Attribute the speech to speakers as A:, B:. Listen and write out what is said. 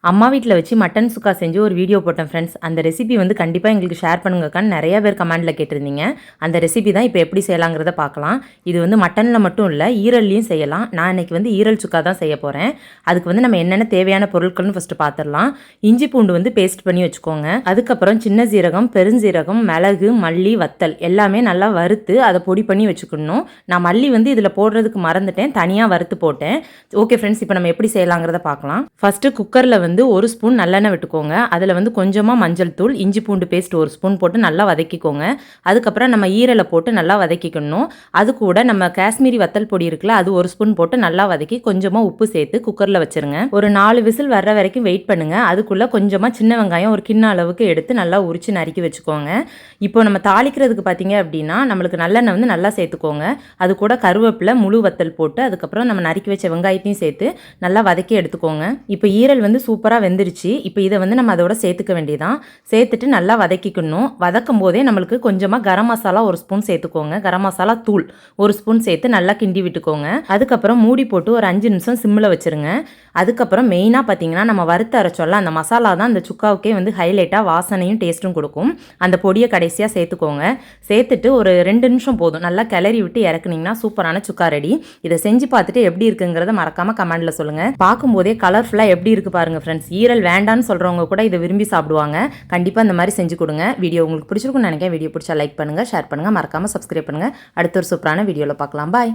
A: அம்மா வீட்டில் வச்சு மட்டன் சுக்கா செஞ்சு ஒரு வீடியோ போட்டேன் ஃப்ரெண்ட்ஸ். அந்த ரெசிபி வந்து கண்டிப்பாக எங்களுக்கு ஷேர் பண்ணுங்கக்கான்னு நிறைய பேர் கமெண்டில் கேட்டிருந்தீங்க. அந்த ரெசிபி தான் இப்போ எப்படி செய்யலாங்கிறத பார்க்கலாம். இது வந்து மட்டனில் மட்டும் இல்லை, ஈரல்லையும் செய்யலாம். நான் இன்றைக்கி வந்து ஈரல் சுக்கா தான் செய்ய போகிறேன். அதுக்கு வந்து நம்ம என்னென்ன தேவையான பொருட்கள்னு ஃபஸ்ட்டு பார்த்துடலாம். இஞ்சி பூண்டு வந்து பேஸ்ட் பண்ணி வச்சுக்கோங்க. அதுக்கப்புறம் சின்ன சீரகம், பெருஞ்சீரகம், மிளகு, மல்லி, வத்தல் எல்லாமே நல்லா வறுத்து அதை பொடி பண்ணி வச்சுக்கணும். நான் மல்லி வந்து இதில் போடுறதுக்கு மறந்துட்டேன், தனியாக வறுத்து போட்டேன். ஓகே ஃப்ரெண்ட்ஸ், இப்போ நம்ம எப்படி செய்யலாங்கிறத பார்க்கலாம். ஃபஸ்ட்டு குக்கரில் வந்து 1 ஸ்பூன் நல்லெண்ணெய் விட்டுக்கோங்க. அதில் வந்து கொஞ்சமாக மஞ்சள் தூள், இஞ்சி பூண்டு பேஸ்ட் 1 ஸ்பூன் போட்டு நல்லா வதக்கிக்கோங்க. அதுக்கப்புறம் நம்ம ஈரலை போட்டு நல்லா வதக்கிக்கணும். அது கூட நம்ம காஷ்மீரி வத்தல் பொடி இருக்குல்ல, அது 1 ஸ்பூன் போட்டு நல்லா வதக்கி கொஞ்சமாக உப்பு சேர்த்து குக்கரில் வச்சுருங்க. ஒரு 4 விசில் வர்ற வரைக்கும் வெயிட் பண்ணுங்கள். அதுக்குள்ளே கொஞ்சமாக சின்ன வெங்காயம் ஒரு கிண்ண அளவுக்கு எடுத்து நல்லா உரிச்சு நறுக்கி வச்சுக்கோங்க. இப்போ நம்ம தாளிக்கிறதுக்கு பார்த்தீங்க அப்படின்னா நம்மளுக்கு நல்லெண்ணெய் வந்து நல்லா சேர்த்துக்கோங்க. அது கூட கருவேப்பிலை, முழு வத்தல் போட்டு அதுக்கப்புறம் நம்ம நறுக்கி வச்ச வெங்காயத்தையும் சேர்த்து நல்லா வதக்கி எடுத்துக்கோங்க. இப்போ ஈரல் வந்து சூப்பராக வெந்துருச்சு. இப்போ இதை வந்து நம்ம அதோட சேர்த்துக்க வேண்டியதான். சேர்த்துட்டு நல்லா வதக்கிக்கணும். வதக்கும் போதே நம்மளுக்கு கொஞ்சமாக கரம் மசாலா 1 ஸ்பூன் சேர்த்துக்கோங்க. கரம் மசாலா தூள் 1 ஸ்பூன் சேர்த்து நல்லா கிண்டி விட்டுக்கோங்க. அதுக்கப்புறம் மூடி போட்டு ஒரு 5 நிமிஷம் சிம்மில் வச்சுருங்க. அதுக்கப்புறம் மெயினாக பார்த்தீங்கன்னா நம்ம வறுத்து அரைச்சோல்ல, அந்த மசாலா தான் அந்த சுக்காவுக்கே வந்து ஹைலைட்டாக வாசனையும் டேஸ்ட்டும் கொடுக்கும். அந்த பொடியை கடைசியாக சேர்த்துக்கோங்க. சேர்த்துட்டு ஒரு 2 நிமிஷம் போதும், நல்லா கிளறி விட்டு இறக்குனீங்கன்னா சூப்பரான சுக்கா ரெடி. இதை செஞ்சு பார்த்துட்டு எப்படி இருக்குங்கிறத மறக்காமல் கமெண்டில் சொல்லுங்கள். பார்க்கும்போதே கலர்ஃபுல்லாக எப்படி இருக்குது பாருங்கள் ஃப்ரெண்ட்ஸ். ஈரல் வேண்டான்னு சொல்கிறவங்க கூட இதை விரும்பி சாப்பிடுவாங்க. கண்டிப்பாக இந்த மாதிரி செஞ்சு கொடுங்க. வீடியோ உங்களுக்கு பிடிச்சிருக்குன்னு நினைக்கிறேன். வீடியோ பிடிச்சா லைக் பண்ணுங்கள், ஷேர் பண்ணுங்கள், மறக்காமல் சப்ஸ்கிரைப் பண்ணுங்கள். அடுத்த ஒரு சூப்பரான வீடியோவில் பார்க்கலாம். பாய்.